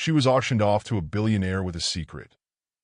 She was auctioned off to a billionaire with a secret,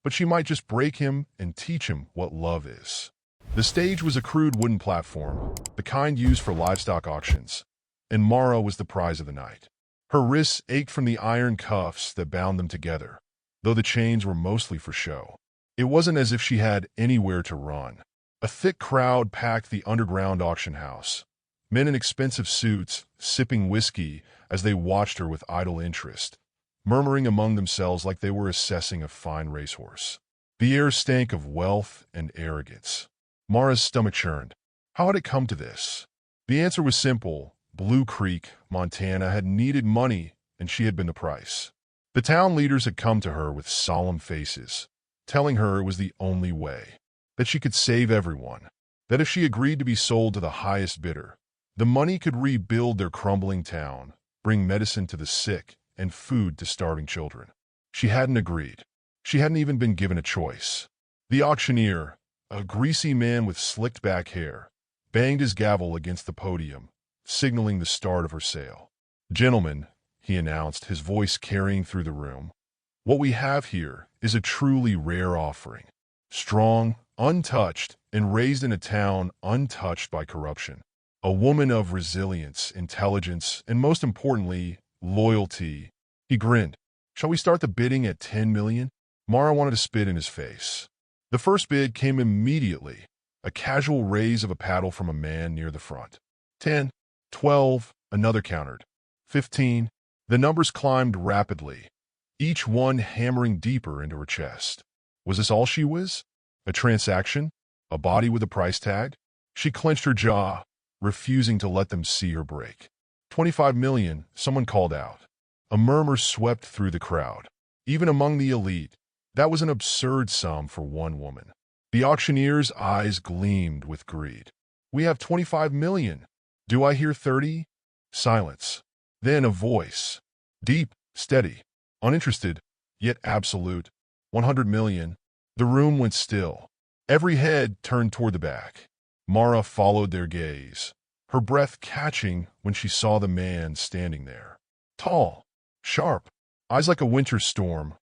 but she might just break him and teach him what love is. The stage was a crude wooden platform, the kind used for livestock auctions, and Mara was the prize of the night. Her wrists ached from the iron cuffs that bound them together, though the chains were mostly for show. It wasn't as if she had anywhere to run. A thick crowd packed the underground auction house, men in expensive suits sipping whiskey as they watched her with idle interest, murmuring among themselves like they were assessing a fine racehorse. The air stank of wealth and arrogance. Mara's stomach churned. How had it come to this? The answer was simple. Blue Creek, Montana had needed money, and she had been the price. The town leaders had come to her with solemn faces, telling her it was the only way, that she could save everyone, that if she agreed to be sold to the highest bidder, the money could rebuild their crumbling town, bring medicine to the sick, and food to starving children. She hadn't agreed. She hadn't even been given a choice. The auctioneer, a greasy man with slicked back hair, banged his gavel against the podium, signaling the start of her sale. "Gentlemen," he announced, his voice carrying through the room, "what we have here is a truly rare offering. Strong, untouched, and raised in a town untouched by corruption. A woman of resilience, intelligence, and most importantly, loyalty." He grinned. "Shall we start the bidding at 10 million? Mara wanted to spit in his face. The first bid came immediately, a casual raise of a paddle from a man near the front. 10, 12, another countered. 15. The numbers climbed rapidly, each one hammering deeper into her chest. Was this all she was? A transaction? A body with a price tag? She clenched her jaw, refusing to let them see her break. 25 million, someone called out. A murmur swept through the crowd. Even among the elite, that was an absurd sum for one woman. The auctioneer's eyes gleamed with greed. "We have 25 million. Do I hear 30? Silence. Then a voice. Deep, steady, uninterested, yet absolute. 100 million. The room went still. Every head turned toward the back. Mara followed their gaze, her breath catching when she saw the man standing there. Tall, sharp, eyes like a winter storm,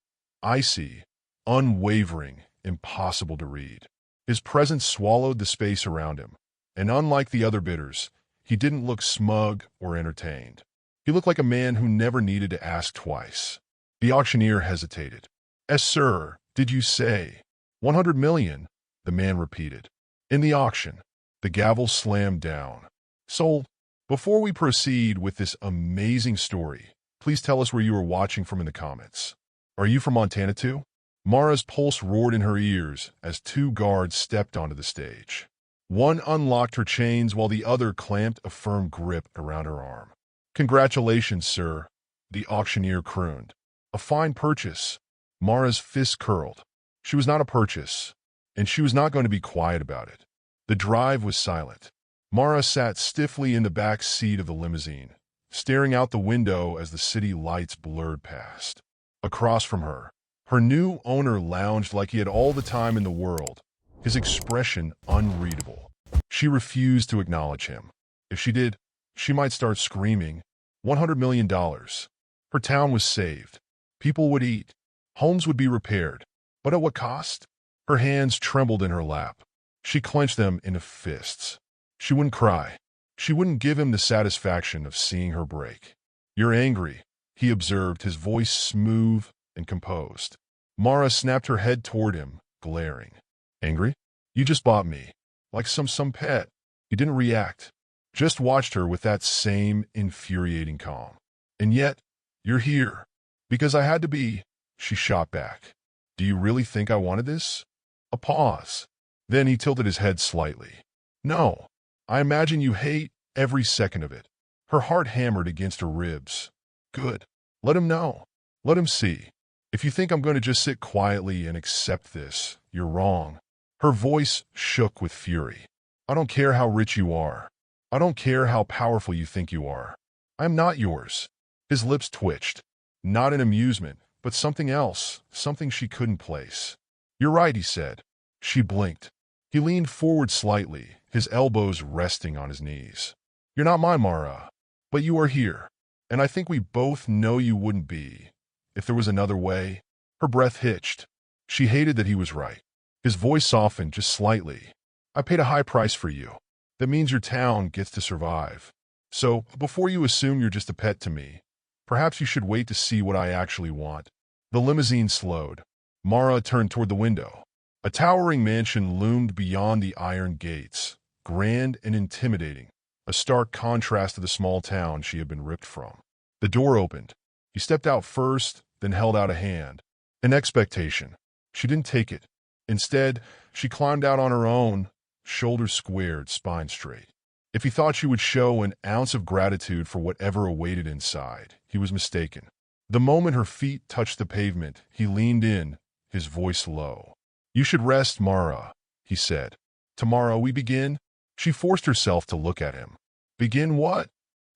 icy, unwavering, impossible to read. His presence swallowed the space around him, and unlike the other bidders, he didn't look smug or entertained. He looked like a man who never needed to ask twice. The auctioneer hesitated. "Yes, sir, did you say 100 million?" the man repeated. In the auction, the gavel slammed down. "Sold." Before we proceed with this amazing story, please tell us where you are watching from in the comments. Are you from Montana too? Mara's pulse roared in her ears as two guards stepped onto the stage. One unlocked her chains while the other clamped a firm grip around her arm. "Congratulations, sir," the auctioneer crooned. "A fine purchase." Mara's fist curled. She was not a purchase, and she was not going to be quiet about it. The drive was silent. Mara sat stiffly in the back seat of the limousine, staring out the window as the city lights blurred past. Across from her, her new owner lounged like he had all the time in the world, his expression unreadable. She refused to acknowledge him. If she did, she might start screaming. $100 million. Her town was saved. People would eat. Homes would be repaired. But at what cost? Her hands trembled in her lap. She clenched them into fists. She wouldn't cry. She wouldn't give him the satisfaction of seeing her break. "You're angry," he observed, his voice smooth and composed. Mara snapped her head toward him, glaring. "Angry? You just bought me. Like some pet." He didn't react, just watched her with that same infuriating calm. "And yet, you're here. Because I had to be," she shot back. "Do you really think I wanted this?" A pause. Then he tilted his head slightly. "No. I imagine you hate every second of it." Her heart hammered against her ribs. "Good. Let him know. Let him see. If you think I'm going to just sit quietly and accept this, you're wrong." Her voice shook with fury. "I don't care how rich you are. I don't care how powerful you think you are. I am not yours." His lips twitched. Not in amusement, but something else, something she couldn't place. "You're right," he said. She blinked. He leaned forward slightly, his elbows resting on his knees. "You're not my Mara, but you are here. And I think we both know you wouldn't be If there was another way, her breath hitched. She hated that he was right. His voice softened just slightly. I paid a high price for you. That means your town gets to survive. So, before you assume you're just a pet to me, perhaps you should wait to see what I actually want. The limousine slowed. Mara turned toward the window. A towering mansion loomed beyond the iron gates, grand and intimidating, a stark contrast to the small town she had been ripped from. The door opened. He stepped out first, then held out a hand. An expectation. She didn't take it. Instead, she climbed out on her own, shoulders squared, spine straight. If he thought she would show an ounce of gratitude for whatever awaited inside, he was mistaken. The moment her feet touched the pavement, he leaned in, his voice low. You should rest, Mara, he said. Tomorrow we begin? She forced herself to look at him. Begin what?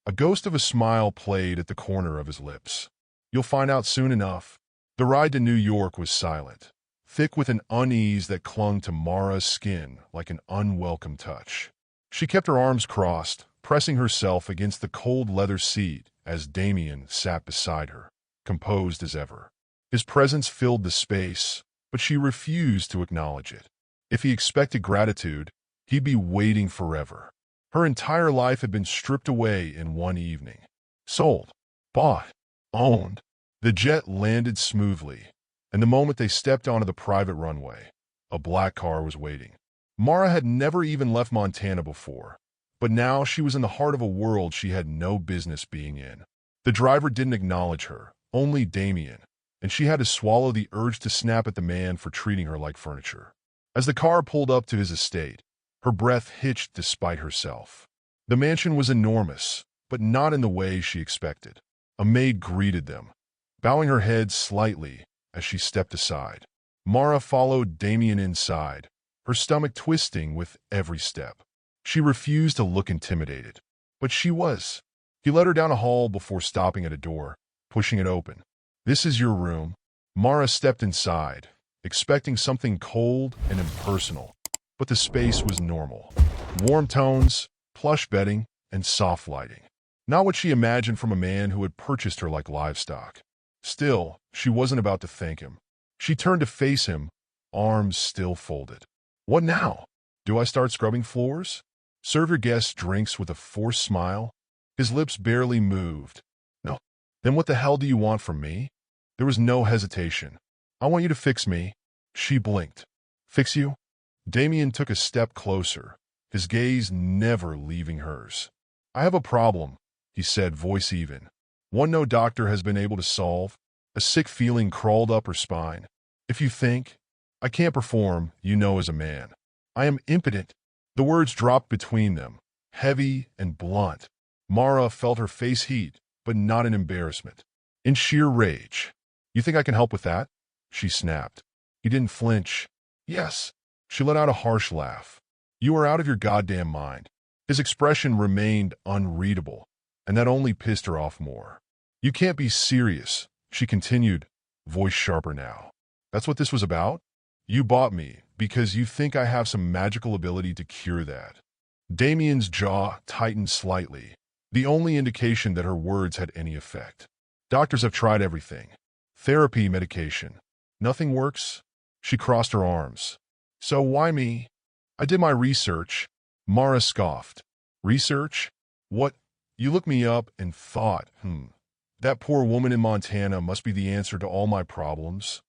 A ghost of a smile played at the corner of his lips. You'll find out soon enough. The ride to New York was silent, thick with an unease that clung to Mara's skin like an unwelcome touch. She kept her arms crossed, pressing herself against the cold leather seat as Damien sat beside her, composed as ever. His presence filled the space, but she refused to acknowledge it. If he expected gratitude, he'd be waiting forever. Her entire life had been stripped away in one evening. Sold. Bought. Owned. The jet landed smoothly, and the moment they stepped onto the private runway, a black car was waiting. Mara had never even left Montana before, but now she was in the heart of a world she had no business being in. The driver didn't acknowledge her, only Damien, and she had to swallow the urge to snap at the man for treating her like furniture. As the car pulled up to his estate, her breath hitched despite herself. The mansion was enormous, but not in the way she expected. A maid greeted them, bowing her head slightly as she stepped aside. Mara followed Damien inside, her stomach twisting with every step. She refused to look intimidated, but she was. He led her down a hall before stopping at a door, pushing it open. This is your room. Mara stepped inside, expecting something cold and impersonal, but the space was normal. Warm tones, plush bedding, and soft lighting. Not what she imagined from a man who had purchased her like livestock. Still, she wasn't about to thank him. She turned to face him, arms still folded. What now? Do I start scrubbing floors? Serve your guests drinks with a forced smile? His lips barely moved. No. Then what the hell do you want from me? There was no hesitation. I want you to fix me. She blinked. Fix you? Damien took a step closer, his gaze never leaving hers. I have a problem, he said, voice even. One no doctor has been able to solve. A sick feeling crawled up her spine. If you think I can't perform, you know as a man. I am impotent. The words dropped between them, heavy and blunt. Mara felt her face heat, but not in embarrassment. In sheer rage. You think I can help with that? She snapped. He didn't flinch. Yes. She let out a harsh laugh. You are out of your goddamn mind. His expression remained unreadable, and that only pissed her off more. You can't be serious, she continued, voice sharper now. That's what this was about? You bought me because you think I have some magical ability to cure that. Damien's jaw tightened slightly, the only indication that her words had any effect. Doctors have tried everything. Therapy, medication. Nothing works? She crossed her arms. So why me? I did my research. Mara scoffed. Research? What? You looked me up and thought, that poor woman in Montana must be the answer to all my problems.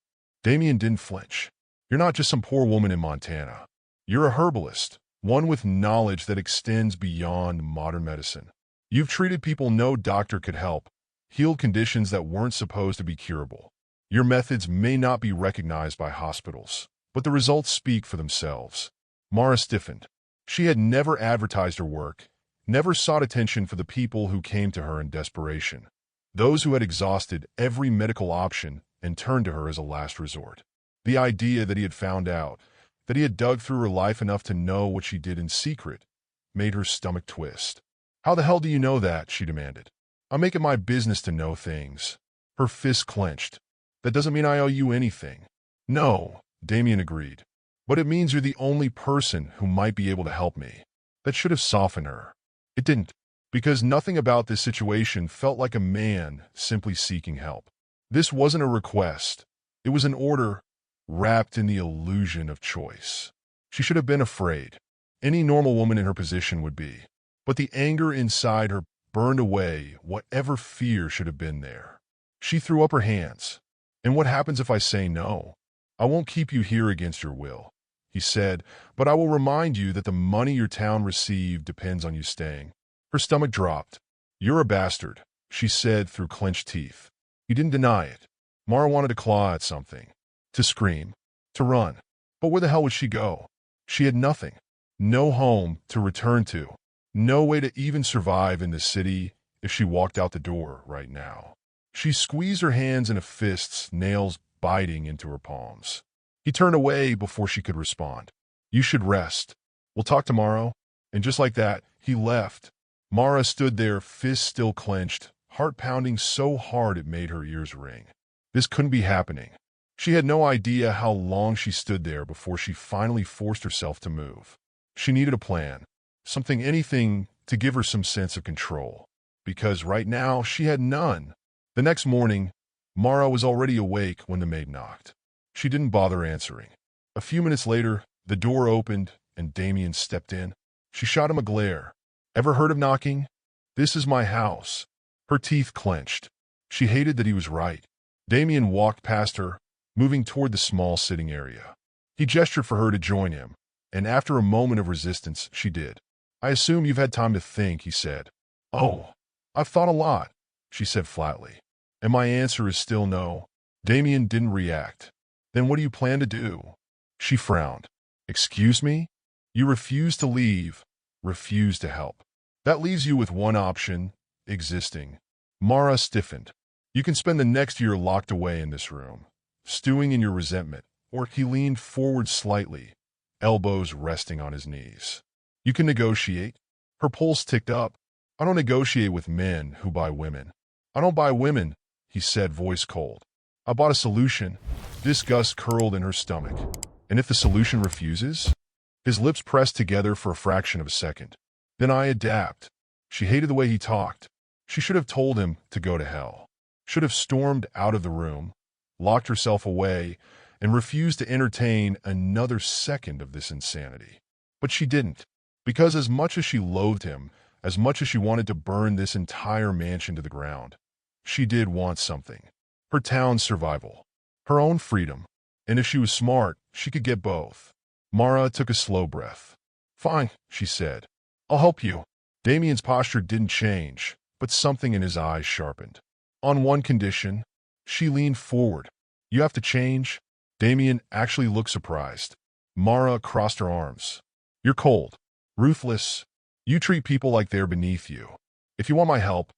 Damien didn't flinch. You're not just some poor woman in Montana. You're a herbalist, one with knowledge that extends beyond modern medicine. You've treated people no doctor could help, healed conditions that weren't supposed to be curable. Your methods may not be recognized by hospitals, but the results speak for themselves. Mara stiffened. She had never advertised her work, never sought attention for the people who came to her in desperation, those who had exhausted every medical option and turned to her as a last resort. The idea that he had found out, that he had dug through her life enough to know what she did in secret, made her stomach twist. How the hell do you know that? She demanded. I make it my business to know things. Her fist clenched. That doesn't mean I owe you anything. No, Damien agreed. But it means you're the only person who might be able to help me. That should have softened her. It didn't, because nothing about this situation felt like a man simply seeking help. This wasn't a request. It was an order wrapped in the illusion of choice. She should have been afraid. Any normal woman in her position would be. But the anger inside her burned away whatever fear should have been there. She threw up her hands. "And what happens if I say no? I won't keep you here against your will," he said, "but I will remind you that the money your town received depends on you staying." Her stomach dropped. "You're a bastard," she said through clenched teeth. He didn't deny it. Mara wanted to claw at something, to scream, to run. But where the hell would she go? She had nothing. No home to return to. No way to even survive in this city if she walked out the door right now. She squeezed her hands into fists, nails biting into her palms. He turned away before she could respond. "You should rest. We'll talk tomorrow." And just like that, he left. Mara stood there, fists still clenched, heart pounding so hard it made her ears ring. This couldn't be happening. She had no idea how long she stood there before she finally forced herself to move. She needed a plan. Anything to give her some sense of control. Because right now, she had none. The next morning, Mara was already awake when the maid knocked. She didn't bother answering. A few minutes later, the door opened and Damien stepped in. She shot him a glare. "Ever heard of knocking? This is my house." Her teeth clenched. She hated that he was right. Damien walked past her, moving toward the small sitting area. He gestured for her to join him, and after a moment of resistance, she did. "I assume you've had time to think," he said. "Oh, I've thought a lot," she said flatly. "And my answer is still no." Damien didn't react. "Then what do you plan to do?" She frowned. "Excuse me? You refuse to leave, refuse to help. That leaves you with one option, existing." Mara stiffened. "You can spend the next year locked away in this room, stewing in your resentment." Or he leaned forward slightly, elbows resting on his knees. "You can negotiate." Her pulse ticked up. "I don't negotiate with men who buy women." "I don't buy women," he said, voice cold. "I bought a solution." Disgust curled in her stomach. "And if the solution refuses?" His lips pressed together for a fraction of a second. "Then I adapt." She hated the way he talked. She should have told him to go to hell. Should have stormed out of the room, locked herself away, and refused to entertain another second of this insanity. But she didn't. Because as much as she loathed him, as much as she wanted to burn this entire mansion to the ground, she did want something. Her town's survival. Her own freedom. And if she was smart, she could get both. Mara took a slow breath. "Fine," she said. "I'll help you." Damien's posture didn't change, but something in his eyes sharpened. "On one condition." She leaned forward. "You have to change." Damien actually looked surprised. Mara crossed her arms. "You're cold. Ruthless. You treat people like they're beneath you. If you want my help,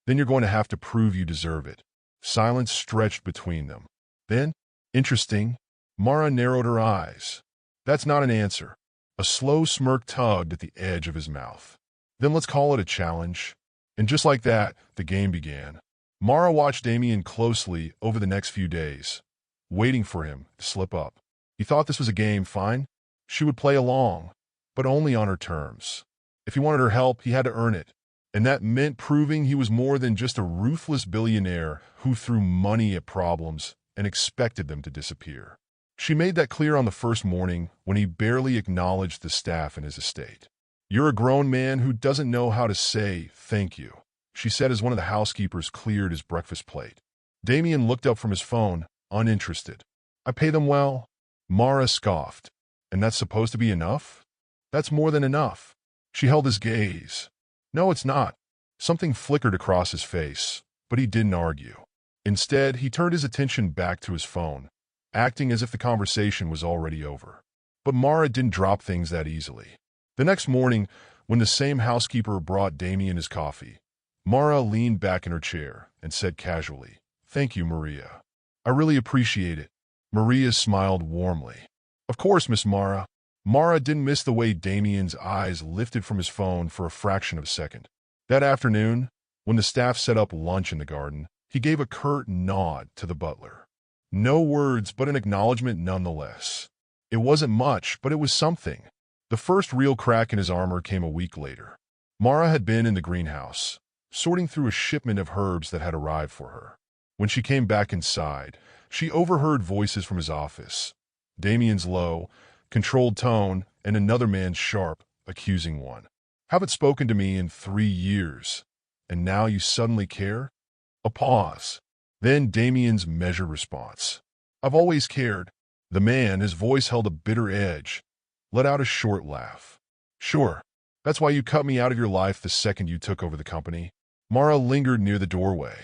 then you're going to have to prove you deserve it." Silence stretched between them. Then, interesting, Mara narrowed her eyes. "That's not an answer." A slow smirk tugged at the edge of his mouth. "Then let's call it a challenge." And just like that, the game began. Mara watched Damien closely over the next few days, waiting for him to slip up. He thought this was a game, fine. She would play along, but only on her terms. If he wanted her help, he had to earn it. And that meant proving he was more than just a ruthless billionaire who threw money at problems and expected them to disappear. She made that clear on the first morning when he barely acknowledged the staff in his estate. "You're a grown man who doesn't know how to say thank you," she said as one of the housekeepers cleared his breakfast plate. Damien looked up from his phone, uninterested. "I pay them well." Mara scoffed. "And that's supposed to be enough?" "That's more than enough." She held his gaze. "No, it's not." Something flickered across his face, but he didn't argue. Instead, he turned his attention back to his phone, acting as if the conversation was already over. But Mara didn't drop things that easily. The next morning, when the same housekeeper brought Damien his coffee, Mara leaned back in her chair and said casually, "Thank you, Maria. I really appreciate it." Maria smiled warmly. "Of course, Miss Mara." Mara didn't miss the way Damien's eyes lifted from his phone for a fraction of a second. That afternoon, when the staff set up lunch in the garden, he gave a curt nod to the butler. No words, but an acknowledgement nonetheless. It wasn't much, but it was something. The first real crack in his armor came a week later. Mara had been in the greenhouse, sorting through a shipment of herbs that had arrived for her. When she came back inside, she overheard voices from his office. Damien's low, controlled tone, and another man's sharp, accusing one. Haven't spoken to me in 3 years, and now you suddenly care? A pause. Then Damien's measured response. I've always cared. The man, his voice held a bitter edge, let out a short laugh. Sure. That's why you cut me out of your life the second you took over the company. Mara lingered near the doorway.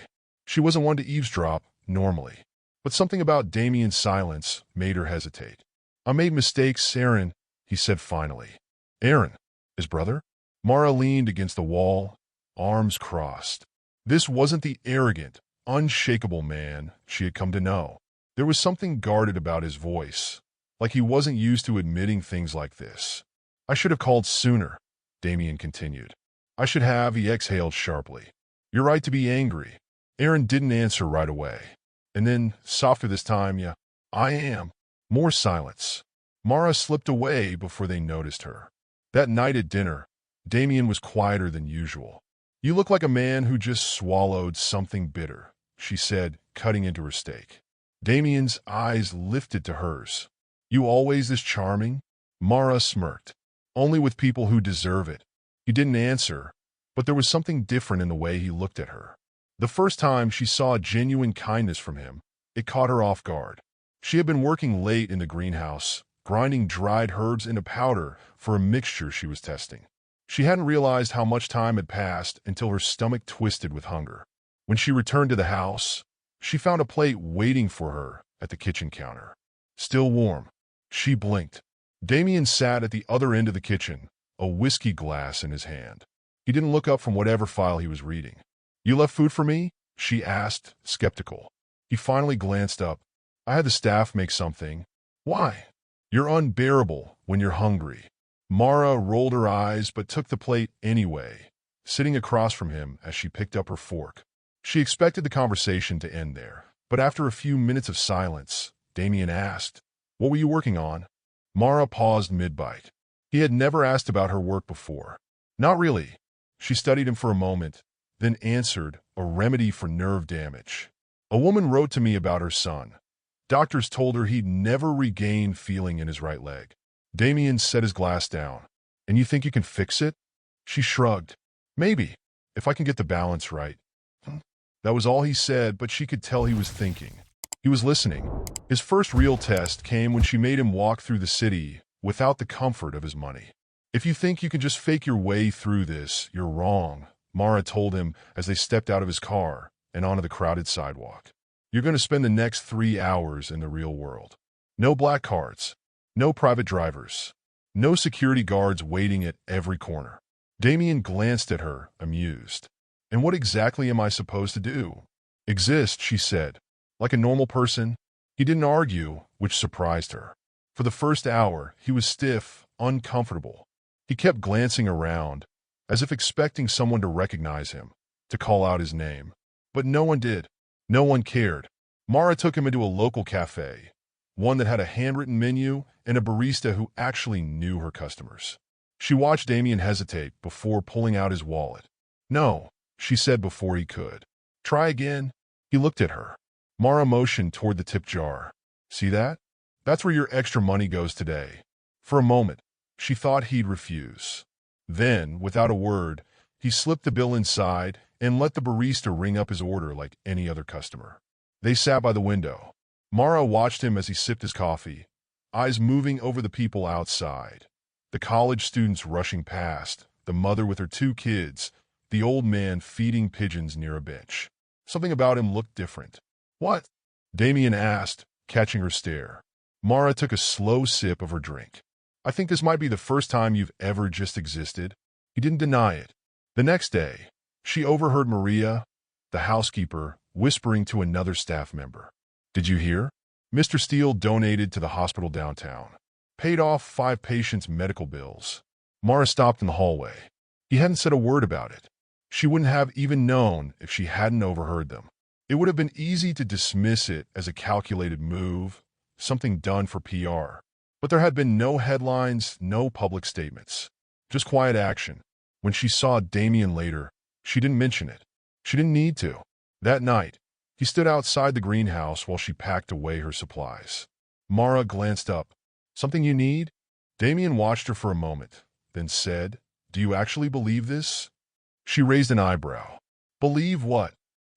She wasn't one to eavesdrop, normally. But something about Damien's silence made her hesitate. I made mistakes, Aaron, he said finally. Aaron? His brother? Mara leaned against the wall, arms crossed. This wasn't the arrogant, unshakable man she had come to know. There was something guarded about his voice, like he wasn't used to admitting things like this. I should have called sooner, Damien continued. I should have, he exhaled sharply. You're right to be angry. Aaron didn't answer right away. And then, softer this time, yeah, I am. More silence. Mara slipped away before they noticed her. That night at dinner, Damien was quieter than usual. You look like a man who just swallowed something bitter, she said, cutting into her steak. Damien's eyes lifted to hers. You always this charming? Mara smirked. Only with people who deserve it. He didn't answer, but there was something different in the way he looked at her. The first time she saw genuine kindness from him, it caught her off guard. She had been working late in the greenhouse, grinding dried herbs into powder for a mixture she was testing. She hadn't realized how much time had passed until her stomach twisted with hunger. When she returned to the house, she found a plate waiting for her at the kitchen counter. Still warm. She blinked. Damien sat at the other end of the kitchen, a whiskey glass in his hand. He didn't look up from whatever file he was reading. You left food for me? She asked, skeptical. He finally glanced up. I had the staff make something. Why? You're unbearable when you're hungry. Mara rolled her eyes but took the plate anyway, sitting across from him as she picked up her fork. She expected the conversation to end there, but after a few minutes of silence, Damien asked, What were you working on? Mara paused mid-bite. He had never asked about her work before. Not really. She studied him for a moment, then answered, a remedy for nerve damage. A woman wrote to me about her son. Doctors told her he'd never regain feeling in his right leg. Damien set his glass down. And you think you can fix it? She shrugged. Maybe, if I can get the balance right. That was all he said, but she could tell he was thinking. He was listening. His first real test came when she made him walk through the city without the comfort of his money. If you think you can just fake your way through this, you're wrong, Mara told him as they stepped out of his car and onto the crowded sidewalk. You're going to spend the next 3 hours in the real world. No black cards. No private drivers. No security guards waiting at every corner. Damien glanced at her, amused. And what exactly am I supposed to do? Exist, she said. Like a normal person. He didn't argue, which surprised her. For the first hour, he was stiff, uncomfortable. He kept glancing around, as if expecting someone to recognize him, to call out his name. But no one did. No one cared. Mara took him into a local cafe, one that had a handwritten menu and a barista who actually knew her customers. She watched Damien hesitate before pulling out his wallet. No, she said before he could. Try again. He looked at her. Mara motioned toward the tip jar. See that? That's where your extra money goes today. For a moment, she thought he'd refuse. Then, without a word, he slipped the bill inside and let the barista ring up his order like any other customer. They sat by the window. Mara watched him as he sipped his coffee, eyes moving over the people outside. The college students rushing past, the mother with her 2 kids, the old man feeding pigeons near a bench. Something about him looked different. What? Damien asked, catching her stare. Mara took a slow sip of her drink. I think this might be the first time you've ever just existed. He didn't deny it. The next day, she overheard Maria, the housekeeper, whispering to another staff member. Did you hear? Mr. Steele donated to the hospital downtown. Paid off 5 patients' medical bills. Mara stopped in the hallway. He hadn't said a word about it. She wouldn't have even known if she hadn't overheard them. It would have been easy to dismiss it as a calculated move, something done for PR. But there had been no headlines, no public statements. Just quiet action. When she saw Damien later, she didn't mention it. She didn't need to. That night, He stood outside the greenhouse while she packed away her supplies. Mara glanced up. "Something you need?" Damien watched her for a moment, then said, "Do you actually believe this?" She raised an eyebrow. "Believe what?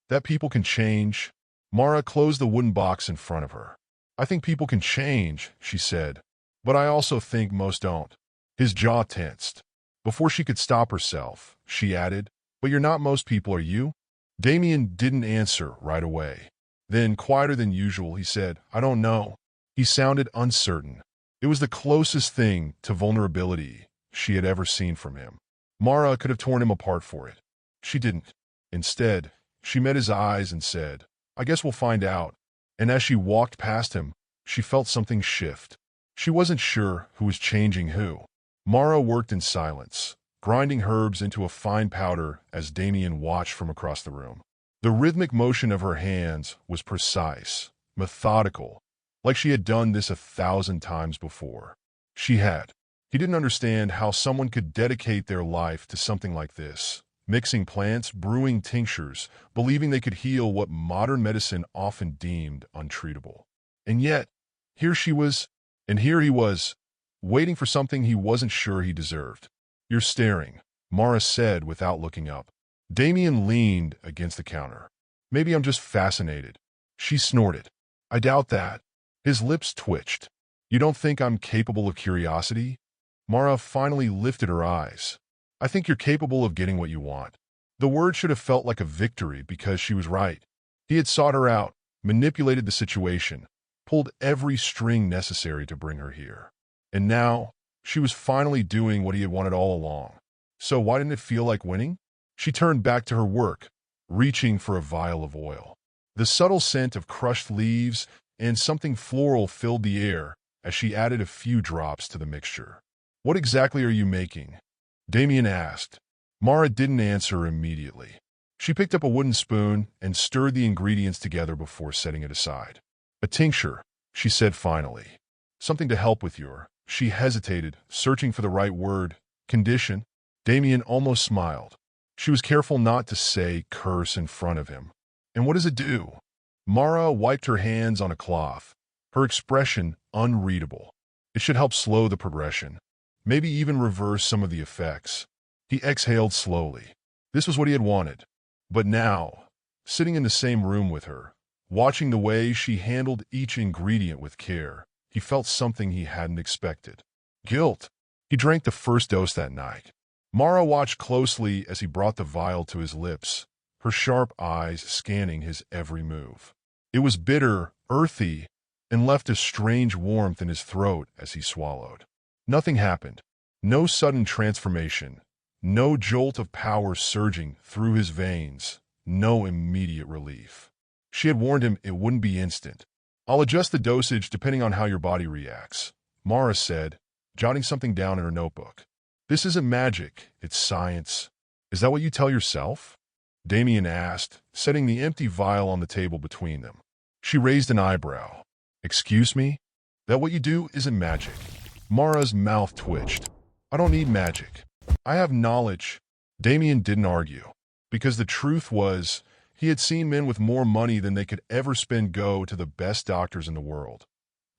That people can change?" Mara closed the wooden box in front of her. "I think people can change," she said, "but I also think most don't." His jaw tensed. Before she could stop herself, she added, "But you're not most people, are you?" Damien didn't answer right away. Then, quieter than usual, he said, "I don't know." He sounded uncertain. It was the closest thing to vulnerability she had ever seen from him. Mara could have torn him apart for it. She didn't. Instead, she met his eyes and said, "I guess we'll find out." And as she walked past him, she felt something shift. She wasn't sure who was changing who. Mara worked in silence, grinding herbs into a fine powder as Damien watched from across the room. The rhythmic motion of her hands was precise, methodical, like she had done this 1,000 times before. She had. He didn't understand how someone could dedicate their life to something like this, mixing plants, brewing tinctures, believing they could heal what modern medicine often deemed untreatable. And yet, here she was, and here he was, waiting for something he wasn't sure he deserved. "You're staring," Mara said without looking up. Damien leaned against the counter. "Maybe I'm just fascinated." She snorted. "I doubt that." His lips twitched. "You don't think I'm capable of curiosity?" Mara finally lifted her eyes. "I think you're capable of getting what you want." The word should have felt like a victory because she was right. He had sought her out, manipulated the situation, pulled every string necessary to bring her here. And now, she was finally doing what he had wanted all along. So why didn't it feel like winning? She turned back to her work, reaching for a vial of oil. The subtle scent of crushed leaves and something floral filled the air as she added a few drops to the mixture. "What exactly are you making?" Damien asked. Mara didn't answer immediately. She picked up a wooden spoon and stirred the ingredients together before setting it aside. "A tincture," she said finally. "Something to help with your—" She hesitated, searching for the right word. "Condition?" Damien almost smiled. She was careful not to say curse in front of him. "And what does it do?" Mara wiped her hands on a cloth, her expression unreadable. "It should help slow the progression, maybe even reverse some of the effects." He exhaled slowly. This was what he had wanted. But now, sitting in the same room with her, watching the way she handled each ingredient with care, he felt something he hadn't expected. Guilt. He drank the first dose that night. Mara watched closely as he brought the vial to his lips, her sharp eyes scanning his every move. It was bitter, earthy, and left a strange warmth in his throat as he swallowed. Nothing happened. No sudden transformation. No jolt of power surging through his veins. No immediate relief. She had warned him it wouldn't be instant. "I'll adjust the dosage depending on how your body reacts," Mara said, jotting something down in her notebook. "This isn't magic, it's science." "Is that what you tell yourself?" Damien asked, setting the empty vial on the table between them. She raised an eyebrow. "Excuse me? That what you do isn't magic?" Mara's mouth twitched. "I don't need magic. I have knowledge." Damien didn't argue, because the truth was, he had seen men with more money than they could ever spend go to the best doctors in the world.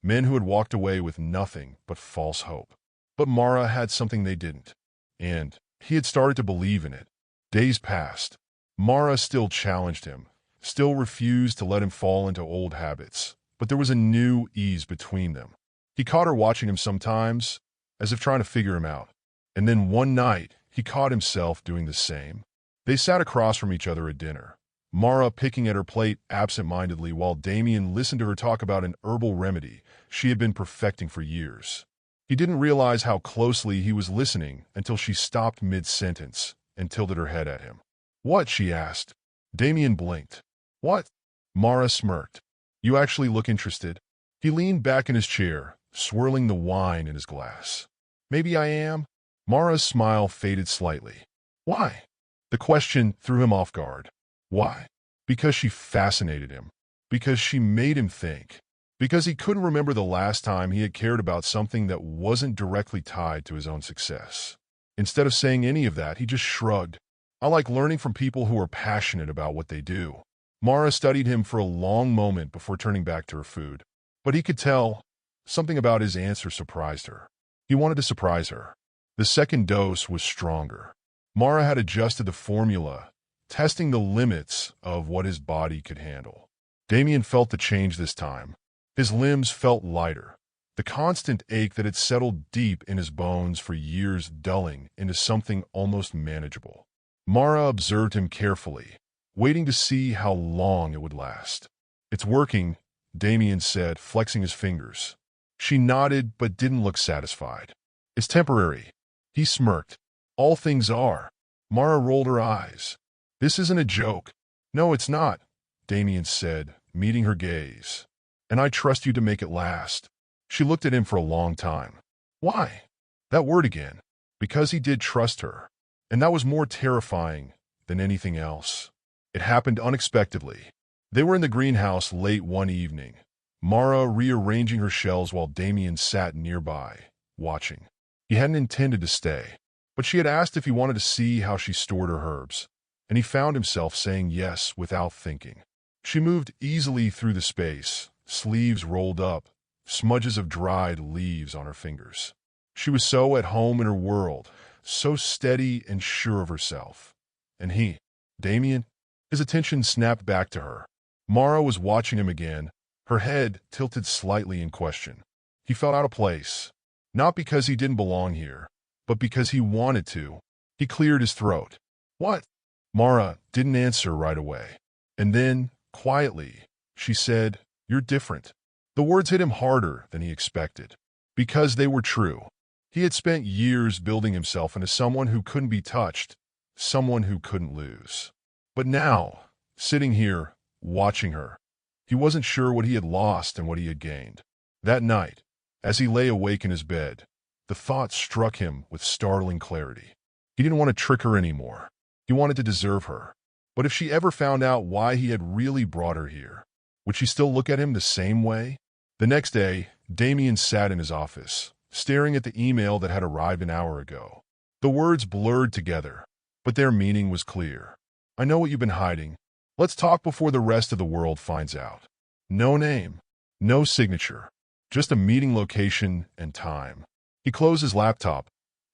Men who had walked away with nothing but false hope. But Mara had something they didn't, and he had started to believe in it. Days passed. Mara still challenged him, still refused to let him fall into old habits, but there was a new ease between them. He caught her watching him sometimes, as if trying to figure him out. And then one night, he caught himself doing the same. They sat across from each other at dinner, Mara picking at her plate absent-mindedly while Damien listened to her talk about an herbal remedy she had been perfecting for years. He didn't realize how closely he was listening until she stopped mid-sentence and tilted her head at him. "What?" she asked. Damien blinked. "What?" Mara smirked. "You actually look interested." He leaned back in his chair, swirling the wine in his glass. "Maybe I am." Mara's smile faded slightly. "Why?" The question threw him off guard. Why? Because she fascinated him. Because she made him think. Because he couldn't remember the last time he had cared about something that wasn't directly tied to his own success. Instead of saying any of that, he just shrugged. "I like learning from people who are passionate about what they do." Mara studied him for a long moment before turning back to her food. But he could tell something about his answer surprised her. He wanted to surprise her. The second dose was stronger. Mara had adjusted the formula, testing the limits of what his body could handle. Damien felt the change this time. His limbs felt lighter, the constant ache that had settled deep in his bones for years dulling into something almost manageable. Mara observed him carefully, waiting to see how long it would last. "It's working," Damien said, flexing his fingers. She nodded but didn't look satisfied. "It's temporary." He smirked. "All things are." Mara rolled her eyes. "This isn't a joke." "No, it's not," Damien said, meeting her gaze. "And I trust you to make it last." She looked at him for a long time. Why? That word again. Because he did trust her. And that was more terrifying than anything else. It happened unexpectedly. They were in the greenhouse late one evening, Mara rearranging her shells while Damien sat nearby, watching. He hadn't intended to stay, but she had asked if he wanted to see how she stored her herbs, and he found himself saying yes without thinking. She moved easily through the space, sleeves rolled up, smudges of dried leaves on her fingers. She was so at home in her world, so steady and sure of herself. And he, Damien, his attention snapped back to her. Mara was watching him again, her head tilted slightly in question. He felt out of place, not because he didn't belong here, but because he wanted to. He cleared his throat. "What?" Mara didn't answer right away. And then, quietly, she said, "You're different." The words hit him harder than he expected, because they were true. He had spent years building himself into someone who couldn't be touched, someone who couldn't lose. But now, sitting here, watching her, he wasn't sure what he had lost and what he had gained. That night, as he lay awake in his bed, the thought struck him with startling clarity. He didn't want to trick her anymore. He wanted to deserve her. But if she ever found out why he had really brought her here, would she still look at him the same way? The next day, Damien sat in his office, staring at the email that had arrived an hour ago. The words blurred together, but their meaning was clear. "I know what you've been hiding. Let's talk before the rest of the world finds out." No name, no signature, just a meeting location and time. He closed his laptop,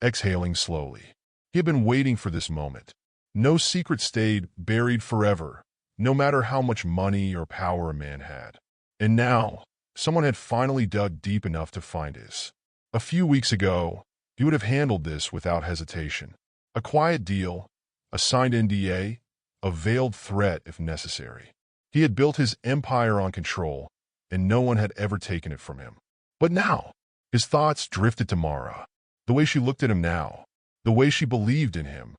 exhaling slowly. He had been waiting for this moment. No secret stayed buried forever, no matter how much money or power a man had. And now, someone had finally dug deep enough to find his. A few weeks ago, he would have handled this without hesitation. A quiet deal, a signed NDA, a veiled threat if necessary. He had built his empire on control, and no one had ever taken it from him. But now, his thoughts drifted to Mara. The way she looked at him now, the way she believed in him,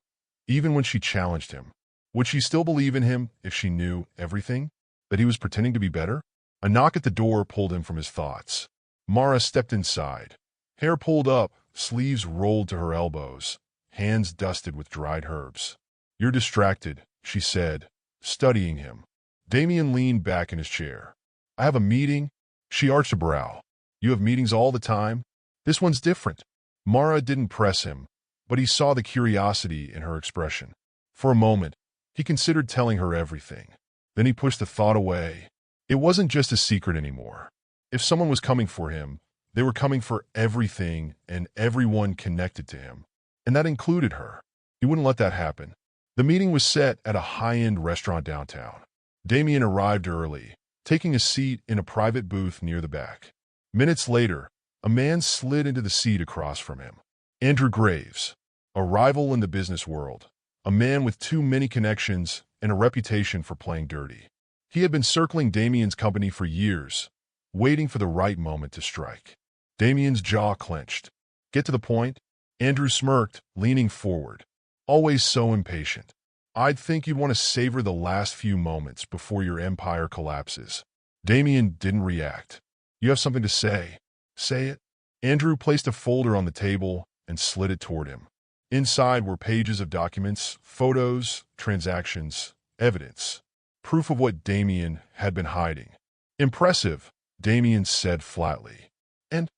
even when she challenged him. Would she still believe in him if she knew everything? That he was pretending to be better? A knock at the door pulled him from his thoughts. Mara stepped inside. Hair pulled up, sleeves rolled to her elbows, hands dusted with dried herbs. "You're distracted," she said, studying him. Damien leaned back in his chair. "I have a meeting." She arched a brow. "You have meetings all the time?" "This one's different." Mara didn't press him, but he saw the curiosity in her expression. For a moment, he considered telling her everything. Then he pushed the thought away. It wasn't just a secret anymore. If someone was coming for him, they were coming for everything and everyone connected to him. And that included her. He wouldn't let that happen. The meeting was set at a high-end restaurant downtown. Damien arrived early, taking a seat in a private booth near the back. Minutes later, a man slid into the seat across from him. Andrew Graves, a rival in the business world, a man with too many connections and a reputation for playing dirty. He had been circling Damien's company for years, waiting for the right moment to strike. Damien's jaw clenched. "Get to the point?" Andrew smirked, leaning forward. "Always so impatient. I'd think you'd want to savor the last few moments before your empire collapses." Damien didn't react. "You have something to say. Say it." Andrew placed a folder on the table and slid it toward him. Inside were pages of documents, photos, transactions, evidence. Proof of what Damien had been hiding. "Impressive," Damien said flatly. "And?"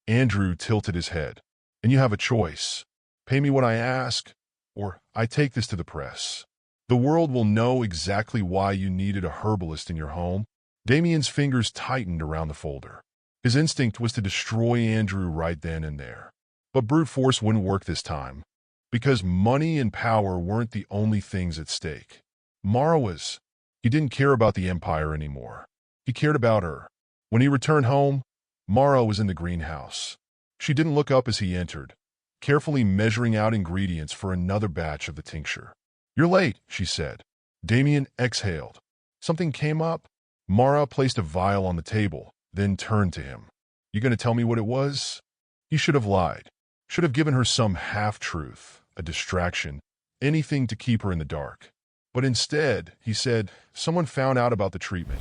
Andrew tilted his head. "And you have a choice. Pay me what I ask, or I take this to the press." The world will know exactly why you needed a herbalist in your home. Damien's fingers tightened around the folder. His instinct was to destroy Andrew right then and there. But brute force wouldn't work this time, because money and power weren't the only things at stake. Mara was. He didn't care about the empire anymore. He cared about her. When he returned home, Mara was in the greenhouse. She didn't look up as he entered, carefully measuring out ingredients for another batch of the tincture. "You're late," she said. Damien exhaled. Something came up. Mara placed a vial on the table, then turned to him. "You going to tell me what it was?" He should have lied. Should have given her some half-truth, a distraction, anything to keep her in the dark. But instead, he said, "Someone found out about the treatment."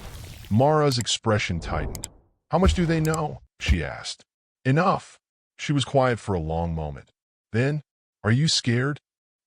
Mara's expression tightened. "How much do they know?" she asked. "Enough." She was quiet for a long moment. Then, "Are you scared?"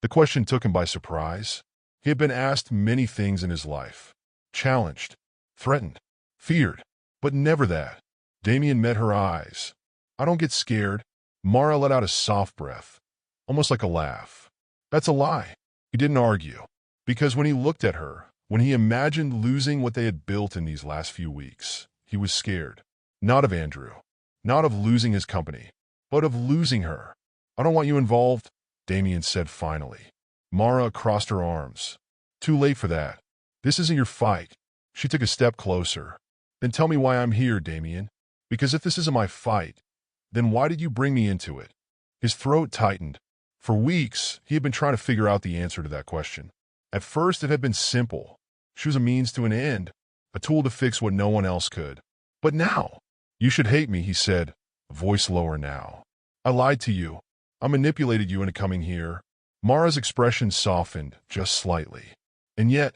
The question took him by surprise. He had been asked many things in his life. Challenged, threatened, feared, but never that. Damien met her eyes. "I don't get scared." Mara let out a soft breath, almost like a laugh. "That's a lie." He didn't argue, because when he looked at her, when he imagined losing what they had built in these last few weeks, he was scared. Not of Andrew, not of losing his company, but of losing her. "I don't want you involved," Damien said finally. Mara crossed her arms. "Too late for that. This isn't your fight." She took a step closer. "Then tell me why I'm here, Damien. Because if this isn't my fight, then why did you bring me into it?" His throat tightened. For weeks, he had been trying to figure out the answer to that question. At first, it had been simple. She was a means to an end, a tool to fix what no one else could. But now, "You should hate me," he said, voice lower now. "I lied to you. I manipulated you into coming here." Mara's expression softened just slightly. "And yet,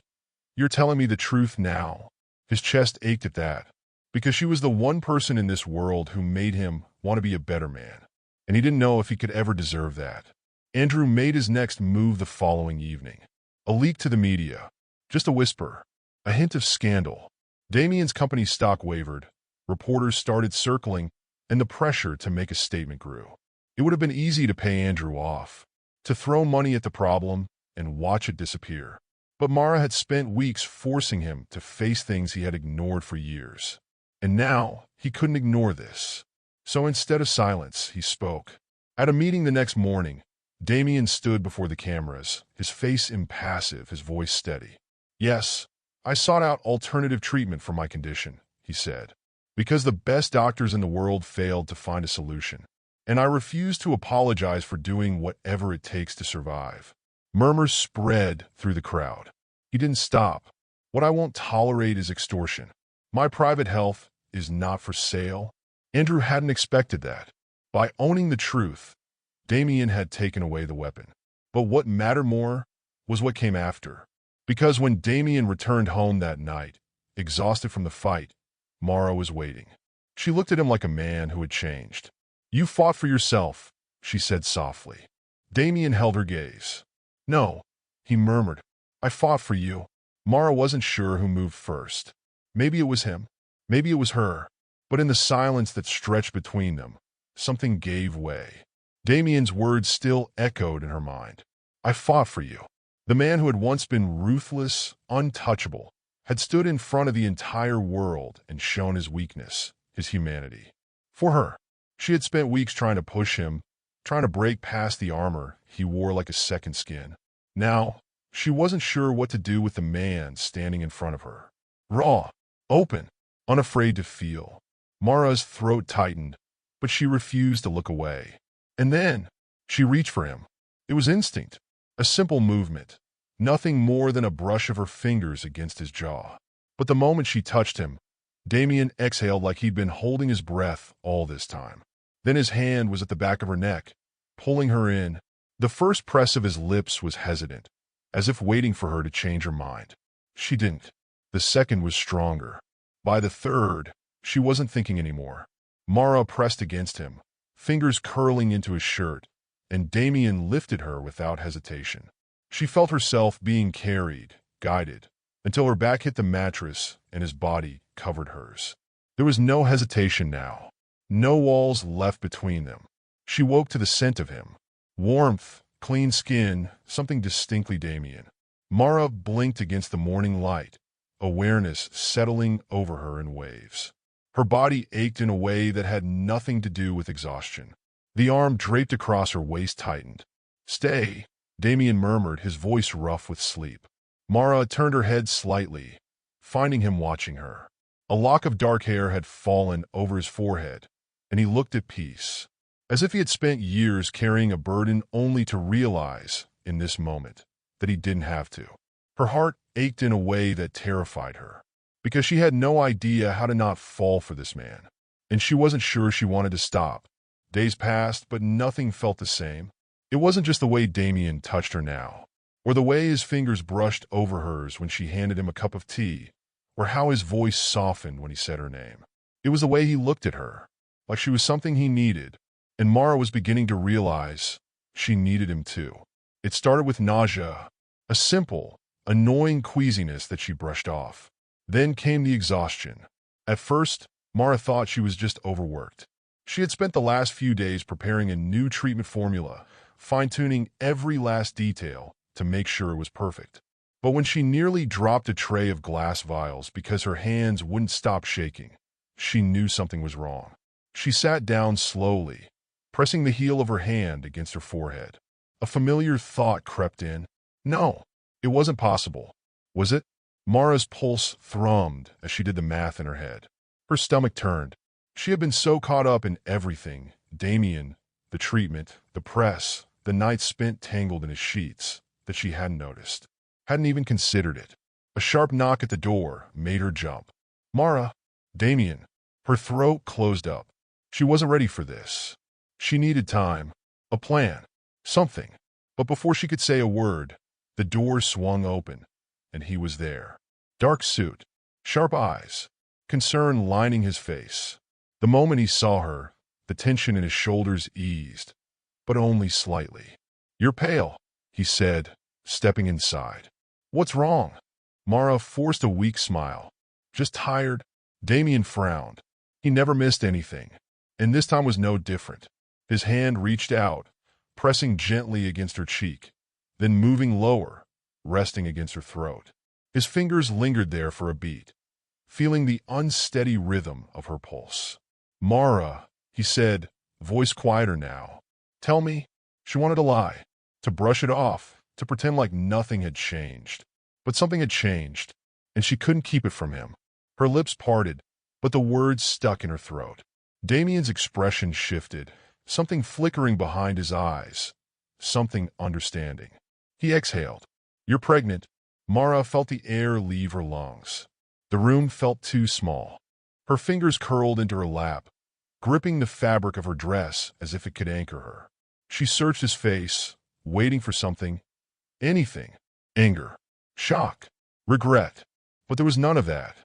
you're telling me the truth now." His chest ached at that, because she was the one person in this world who made him want to be a better man, and he didn't know if he could ever deserve that. Andrew made his next move the following evening. A leak to the media. Just a whisper. A hint of scandal. Damien's company's stock wavered. Reporters started circling, and the pressure to make a statement grew. It would have been easy to pay Andrew off, to throw money at the problem and watch it disappear. But Mara had spent weeks forcing him to face things he had ignored for years. And now, he couldn't ignore this. So instead of silence, he spoke. At a meeting the next morning, Damien stood before the cameras, his face impassive, his voice steady. "Yes, I sought out alternative treatment for my condition," he said, "because the best doctors in the world failed to find a solution. And I refuse to apologize for doing whatever it takes to survive." Murmurs spread through the crowd. He didn't stop. "What I won't tolerate is extortion. My private health is not for sale." Andrew hadn't expected that. By owning the truth, Damien had taken away the weapon. But what mattered more was what came after. Because when Damien returned home that night, exhausted from the fight, Mara was waiting. She looked at him like a man who had changed. "You fought for yourself," she said softly. Damien held her gaze. "No," he murmured. "I fought for you." Mara wasn't sure who moved first. Maybe it was him. Maybe it was her. But in the silence that stretched between them, something gave way. Damien's words still echoed in her mind. "I fought for you." The man who had once been ruthless, untouchable, had stood in front of the entire world and shown his weakness, his humanity. For her, she had spent weeks trying to push him, trying to break past the armor he wore like a second skin. Now, she wasn't sure what to do with the man standing in front of her. Raw, open, unafraid to feel. Mara's throat tightened, but she refused to look away. And then, she reached for him. It was instinct, a simple movement, nothing more than a brush of her fingers against his jaw. But the moment she touched him, Damien exhaled like he'd been holding his breath all this time. Then his hand was at the back of her neck, pulling her in. The first press of his lips was hesitant, as if waiting for her to change her mind. She didn't. The second was stronger. By the third, she wasn't thinking anymore. Mara pressed against him, fingers curling into his shirt, and Damien lifted her without hesitation. She felt herself being carried, guided, until her back hit the mattress and his body covered hers. There was no hesitation now, no walls left between them. She woke to the scent of him. Warmth, clean skin, something distinctly Damien. Mara blinked against the morning light, awareness settling over her in waves. Her body ached in a way that had nothing to do with exhaustion. The arm draped across her waist tightened. "Stay," Damien murmured, his voice rough with sleep. Mara turned her head slightly, finding him watching her. A lock of dark hair had fallen over his forehead, and he looked at peace, as if he had spent years carrying a burden only to realize, in this moment, that he didn't have to. Her heart ached in a way that terrified her, because she had no idea how to not fall for this man, and she wasn't sure she wanted to stop. Days passed, but nothing felt the same. It wasn't just the way Damien touched her now, or the way his fingers brushed over hers when she handed him a cup of tea, or how his voice softened when he said her name. It was the way he looked at her, like she was something he needed, and Mara was beginning to realize she needed him too. It started with nausea, a simple, annoying queasiness that she brushed off. Then came the exhaustion. At first, Mara thought she was just overworked. She had spent the last few days preparing a new treatment formula, fine-tuning every last detail to make sure it was perfect. But when she nearly dropped a tray of glass vials because her hands wouldn't stop shaking, she knew something was wrong. She sat down slowly, pressing the heel of her hand against her forehead. A familiar thought crept in. No, it wasn't possible. Was it? Mara's pulse thrummed as she did the math in her head. Her stomach turned. She had been so caught up in everything, Damien, the treatment, the press, the nights spent tangled in his sheets, that she hadn't noticed, hadn't even considered it. A sharp knock at the door made her jump. Mara, Damien. Her throat closed up. She wasn't ready for this. She needed time, a plan, something. But before she could say a word, the door swung open, and he was there. Dark suit, sharp eyes, concern lining his face. The moment he saw her, the tension in his shoulders eased, but only slightly. "You're pale," he said, stepping inside. "What's wrong?" Mara forced a weak smile. "Just tired." Damien frowned. He never missed anything, and this time was no different. His hand reached out, pressing gently against her cheek, then moving lower, resting against her throat. His fingers lingered there for a beat, feeling the unsteady rhythm of her pulse. "Mara," he said, voice quieter now. "Tell me." She wanted to lie, to brush it off, to pretend like nothing had changed. But something had changed, and she couldn't keep it from him. Her lips parted, but the words stuck in her throat. Damien's expression shifted, something flickering behind his eyes, something understanding. He exhaled. "You're pregnant." Mara felt the air leave her lungs. The room felt too small. Her fingers curled into her lap, gripping the fabric of her dress as if it could anchor her. She searched his face, waiting for something, anything. Anger, shock, regret. But there was none of that.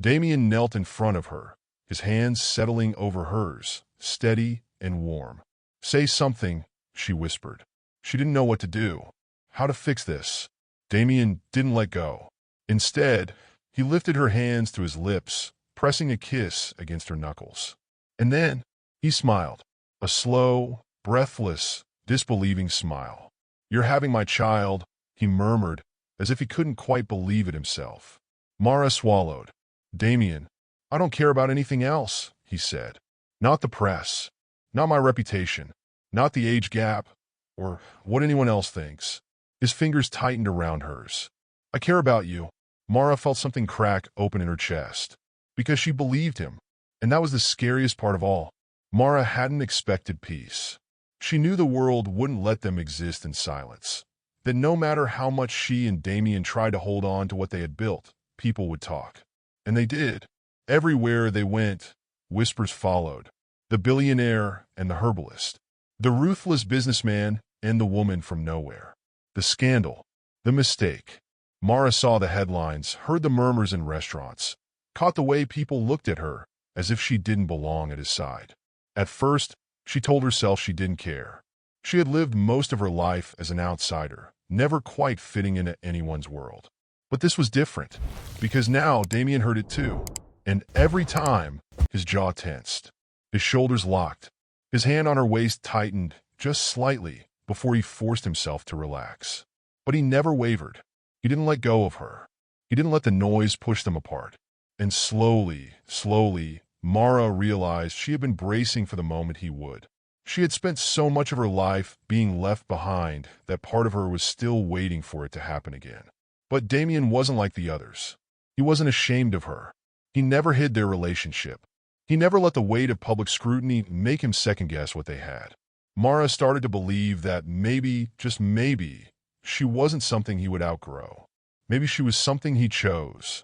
Damien knelt in front of her, his hands settling over hers, steady and warm. "Say something," she whispered. She didn't know what to do, how to fix this. Damien didn't let go. Instead, he lifted her hands to his lips, pressing a kiss against her knuckles. And then, he smiled. A slow, breathless, disbelieving smile. "You're having my child," he murmured, as if he couldn't quite believe it himself. Mara swallowed. "Damien, I don't care about anything else," he said. "Not the press, not my reputation, not the age gap, or what anyone else thinks." His fingers tightened around hers. "I care about you." Mara felt something crack open in her chest, because she believed him, and that was the scariest part of all. Mara hadn't expected peace. She knew the world wouldn't let them exist in silence, that no matter how much she and Damien tried to hold on to what they had built, people would talk. And they did. Everywhere they went, whispers followed. The billionaire and the herbalist. The ruthless businessman and the woman from nowhere. The scandal. The mistake. Mara saw the headlines, heard the murmurs in restaurants, caught the way people looked at her as if she didn't belong at his side. At first, she told herself she didn't care. She had lived most of her life as an outsider, never quite fitting into anyone's world. But this was different, because now Damien heard it too, and every time, his jaw tensed, his shoulders locked, his hand on her waist tightened just slightly before he forced himself to relax. But he never wavered. He didn't let go of her. He didn't let the noise push them apart. And slowly, Mara realized she had been bracing for the moment he would. She had spent so much of her life being left behind that part of her was still waiting for it to happen again. But Damien wasn't like the others. He wasn't ashamed of her. He never hid their relationship. He never let the weight of public scrutiny make him second-guess what they had. Mara started to believe that maybe, just maybe, she wasn't something he would outgrow. Maybe she was something he chose.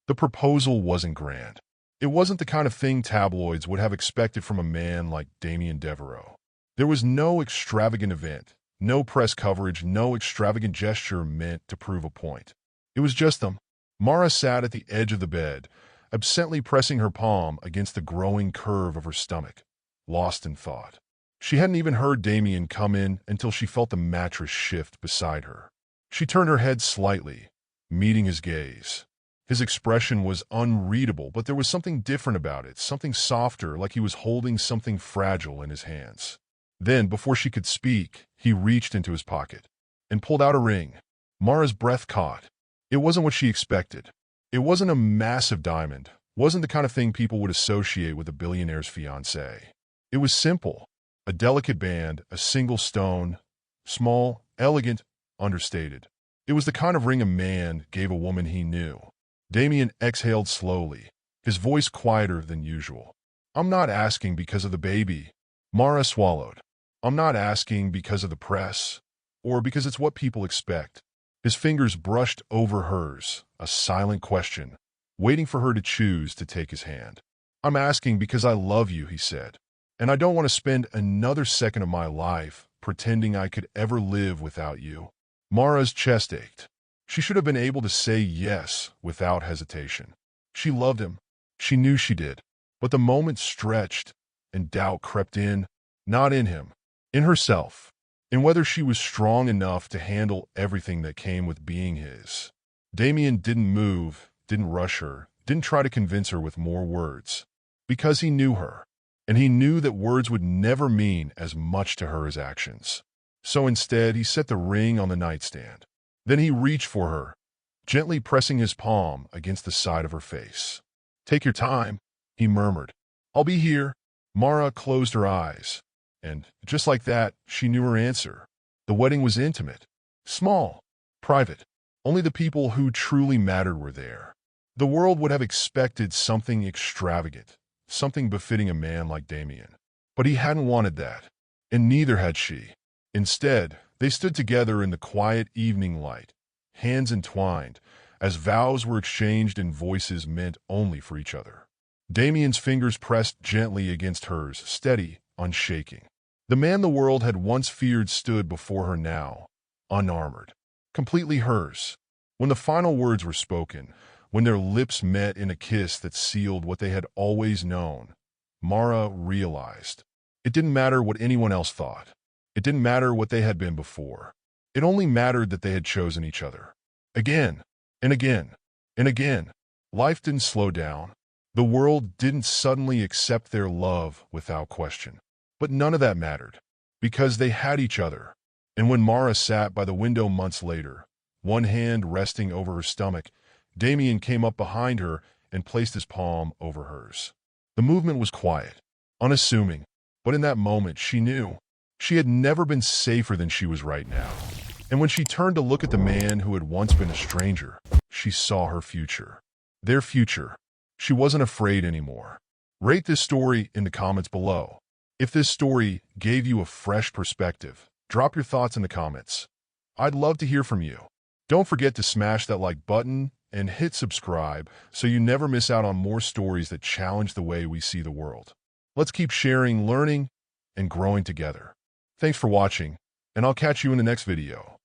The proposal wasn't grand. It wasn't the kind of thing tabloids would have expected from a man like Damien Devereaux. There was no extravagant event, no press coverage, no extravagant gesture meant to prove a point. It was just them. Mara sat at the edge of the bed, absently pressing her palm against the growing curve of her stomach, lost in thought. She hadn't even heard Damien come in until she felt the mattress shift beside her. She turned her head slightly, meeting his gaze. His expression was unreadable, but there was something different about it, something softer, like he was holding something fragile in his hands. Then, before she could speak, he reached into his pocket and pulled out a ring. Mara's breath caught. It wasn't what she expected. It wasn't a massive diamond, wasn't the kind of thing people would associate with a billionaire's fiancé. It was simple, a delicate band, a single stone, small, elegant, understated. It was the kind of ring a man gave a woman he knew. Damien exhaled slowly, his voice quieter than usual. "I'm not asking because of the baby." Mara swallowed. "I'm not asking because of the press, or because it's what people expect." His fingers brushed over hers, a silent question, waiting for her to choose to take his hand. "I'm asking because I love you," he said, "and I don't want to spend another second of my life pretending I could ever live without you." Mara's chest ached. She should have been able to say yes without hesitation. She loved him. She knew she did. But the moment stretched, and doubt crept in, not in him, in herself, in whether she was strong enough to handle everything that came with being his. Damien didn't move, didn't rush her, didn't try to convince her with more words, because he knew her, and he knew that words would never mean as much to her as actions. So instead, he set the ring on the nightstand. Then he reached for her, gently pressing his palm against the side of her face. "Take your time," he murmured. "I'll be here." Mara closed her eyes, and just like that, she knew her answer. The wedding was intimate, small, private. Only the people who truly mattered were there. The world would have expected something extravagant, something befitting a man like Damien. But he hadn't wanted that, and neither had she. Instead, they stood together in the quiet evening light, hands entwined, as vows were exchanged in voices meant only for each other. Damien's fingers pressed gently against hers, steady, unshaking. The man the world had once feared stood before her now, unarmored, completely hers. When the final words were spoken, when their lips met in a kiss that sealed what they had always known, Mara realized. It didn't matter what anyone else thought. It didn't matter what they had been before. It only mattered that they had chosen each other. Again, and again, and again. Life didn't slow down. The world didn't suddenly accept their love without question. But none of that mattered, because they had each other. And when Mara sat by the window months later, one hand resting over her stomach, Damien came up behind her and placed his palm over hers. The movement was quiet, unassuming, but in that moment she knew. She had never been safer than she was right now. And when she turned to look at the man who had once been a stranger, she saw her future. Their future. She wasn't afraid anymore. Rate this story in the comments below. If this story gave you a fresh perspective, drop your thoughts in the comments. I'd love to hear from you. Don't forget to smash that like button and hit subscribe so you never miss out on more stories that challenge the way we see the world. Let's keep sharing, learning, and growing together. Thanks for watching, and I'll catch you in the next video.